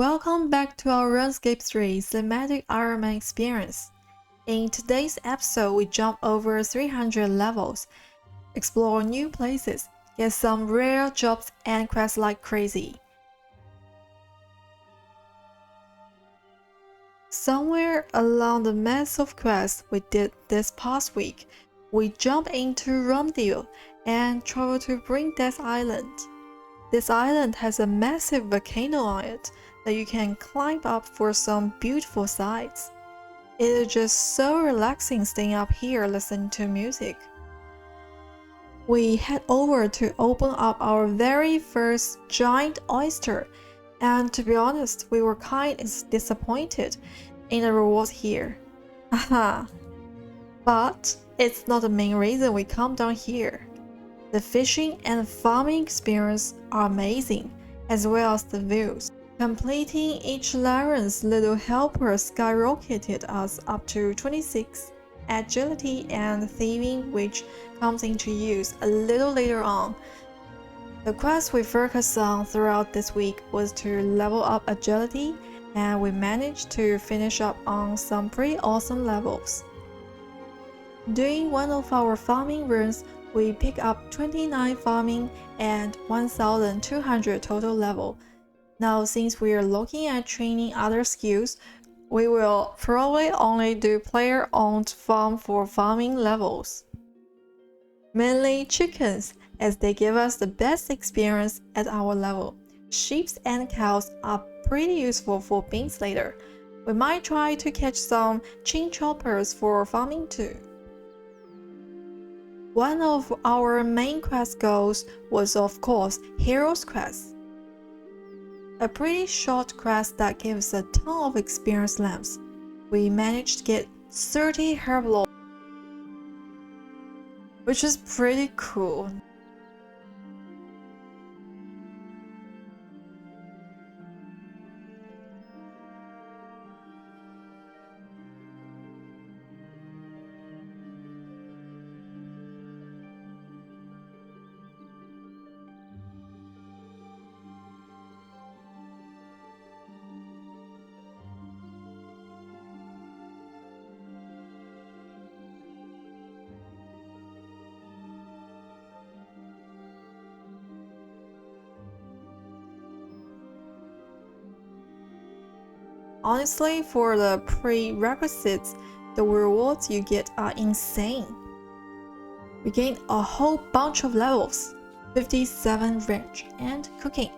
Welcome back to our Runescape 3 Cinematic IronMan experience. In today's episode, we jump over 300 levels, explore new places, get some rare jobs and quests like crazy. Somewhere along the mess of quests we did this past week, we jump into Rumdale and travel to Death Island. This island has a massive volcano on it that you can climb up for some beautiful sights. It is just so relaxing staying up here listening to music. We head over to open up our very first giant oyster, and to be honest, we were kind of disappointed in the rewards here. Haha. But it's not the main reason we come down here. The fishing and farming experience are amazing, as well as the views. Completing each Laren's little helper skyrocketed us up to 26 agility and thieving, which comes into use a little later on. The quest we focused on throughout this week was to level up agility, and we managed to finish up on some pretty awesome levels. During one of our farming runs, we pick up 29 farming and 1200 total level. Now, since we are looking at training other skills, we will probably only do player-owned farm for farming levels. Mainly chickens, as they give us the best experience at our level. Sheep and cows are pretty useful for beans later. We might try to catch some chin choppers for farming too. One of our main quest goals was of course Hero's Quest. A pretty short quest that gives a ton of experience lamps. We managed to get 30 herb, which is pretty cool. Honestly, for the prerequisites, the rewards you get are insane. We gain a whole bunch of levels, 57 range and cooking,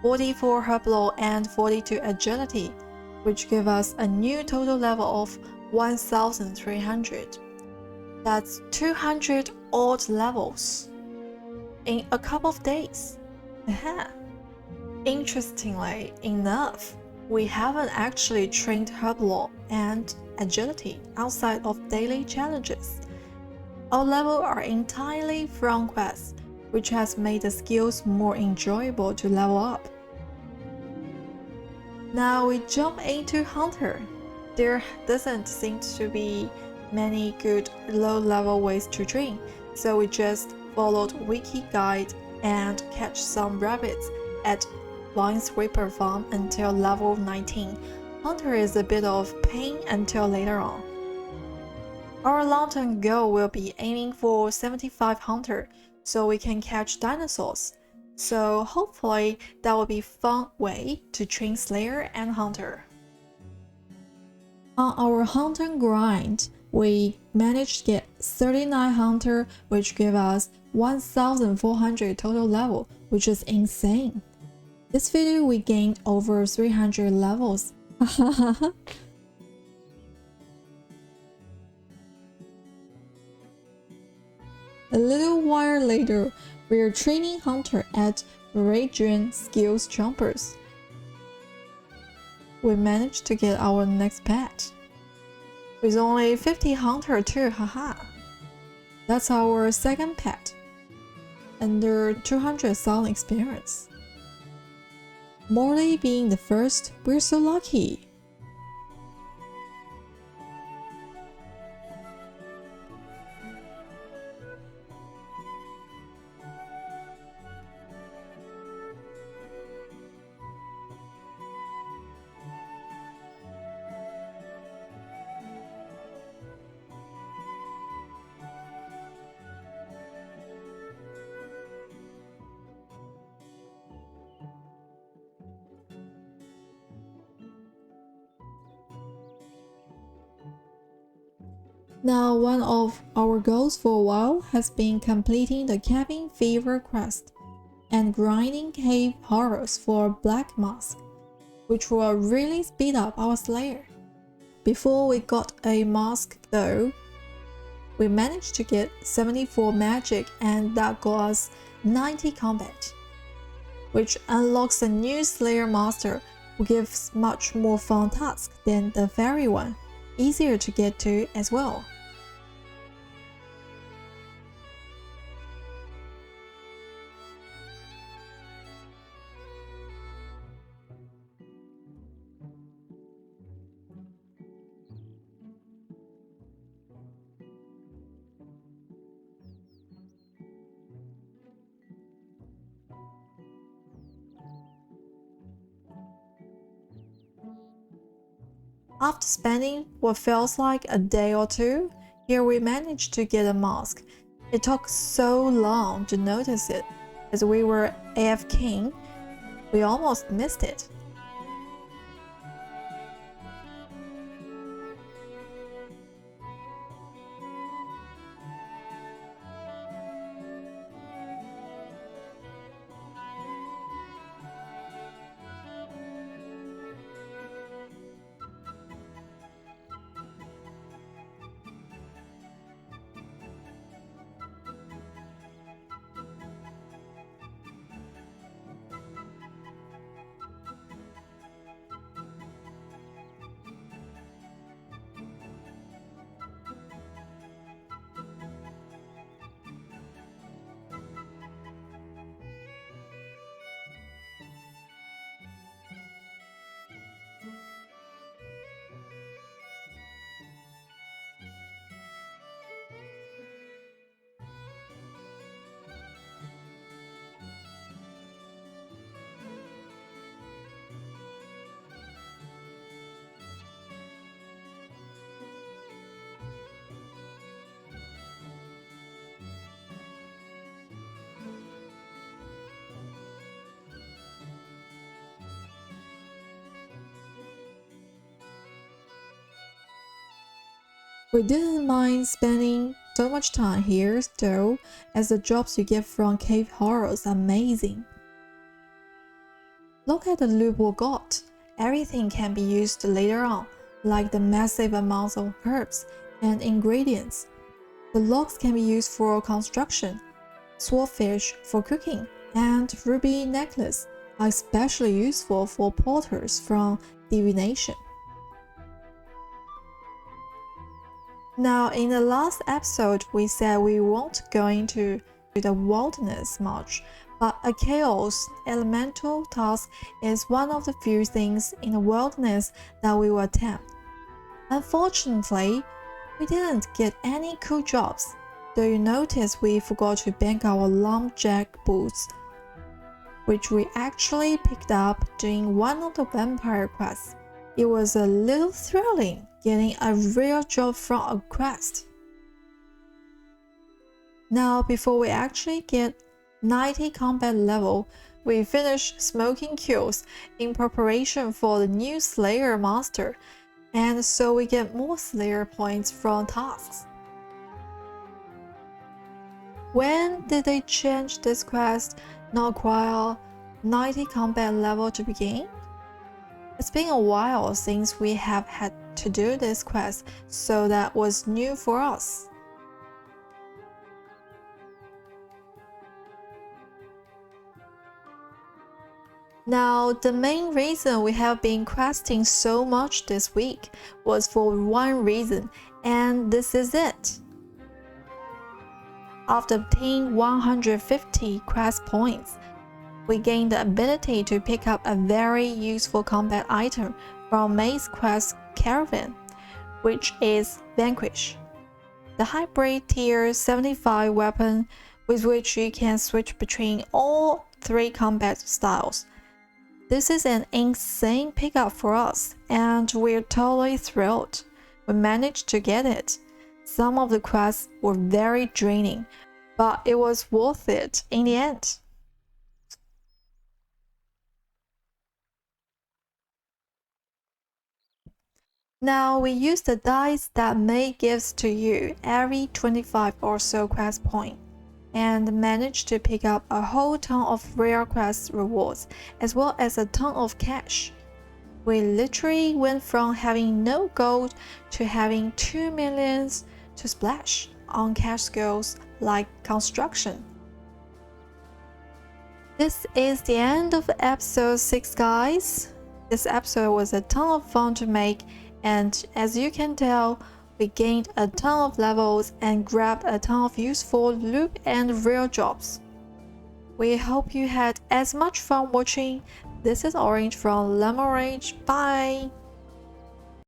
44 herb and 42 agility, which give us a new total level of 1300. That's 200 odd levels in a couple of days. Interestingly enough, we haven't actually trained herb and agility outside of daily challenges. Our levels are entirely from quests, which has made the skills more enjoyable to level up. Now we jump into Hunter. There doesn't seem to be many good low-level ways to train, so we just followed wiki guide and catch some rabbits at Minesweeper farm until level 19. Hunter is a bit of pain until later on. Our long-term goal will be aiming for 75 Hunter so we can catch dinosaurs. So hopefully that will be a fun way to train Slayer and Hunter. On our Hunter grind, we managed to get 39 Hunter, which gave us 1400 total level, which is insane. This video we gained over 300 levels. A little while later, we are training Hunter at Region Skills Jumpers. We managed to get our next pet. With only 50 Hunter too, haha. That's our second pet. Under 200,000 experience. Morley being the first, we're so lucky. Now, one of our goals for a while has been completing the Cabin Fever quest and grinding cave horrors for Black Mask, which will really speed up our Slayer. Before we got a mask though, we managed to get 74 magic and that got us 90 combat, which unlocks a new Slayer master who gives much more fun tasks than the fairy one, easier to get to as well. After spending what feels like a day or two, here we managed to get a mask. It took so long to notice it, as we were AFKing, we almost missed it. We didn't mind spending so much time here though, as the jobs you get from cave horrors are amazing. Look at the loot we got. Everything can be used later on, like the massive amounts of herbs and ingredients. The logs can be used for construction, swordfish for cooking, and ruby necklace are especially useful for porters from divination. Now, in the last episode, we said we weren't going to do the wilderness much, but a chaos elemental task is one of the few things in the wilderness that we will attempt. Unfortunately, we didn't get any cool jobs, though you notice we forgot to bank our lumberjack boots, which we actually picked up doing one of the vampire quests. It was a little thrilling getting a real job from a quest. Now, before we actually get 90 combat level, we finish smoking kills in preparation for the new Slayer master, and so we get more Slayer points from tasks. When did they change this quest not require 90 combat level to begin? It's been a while since we have had to do this quest, so that was new for us. Now, the main reason we have been questing so much this week was for one reason, and this is it. After obtaining 150 quest points, we gained the ability to pick up a very useful combat item from May's quest caravan, which is Vanquish, the hybrid tier 75 weapon with which you can switch between all 3 combat styles. This is an insane pickup for us, and we're totally thrilled. We managed to get it. Some of the quests were very draining, but it was worth it in the end. Now we use the dice that May gives to you every 25 or so quest point, and managed to pick up a whole ton of rare quest rewards as well as a ton of cash. We literally went from having no gold to having 2 millions to splash on cash skills like construction. This is the end of episode 6, guys. This episode was a ton of fun to make, and as you can tell, we gained a ton of levels and grabbed a ton of useful loot and real jobs. We hope you had as much fun watching. This is Orange from Lemon Rage. Bye!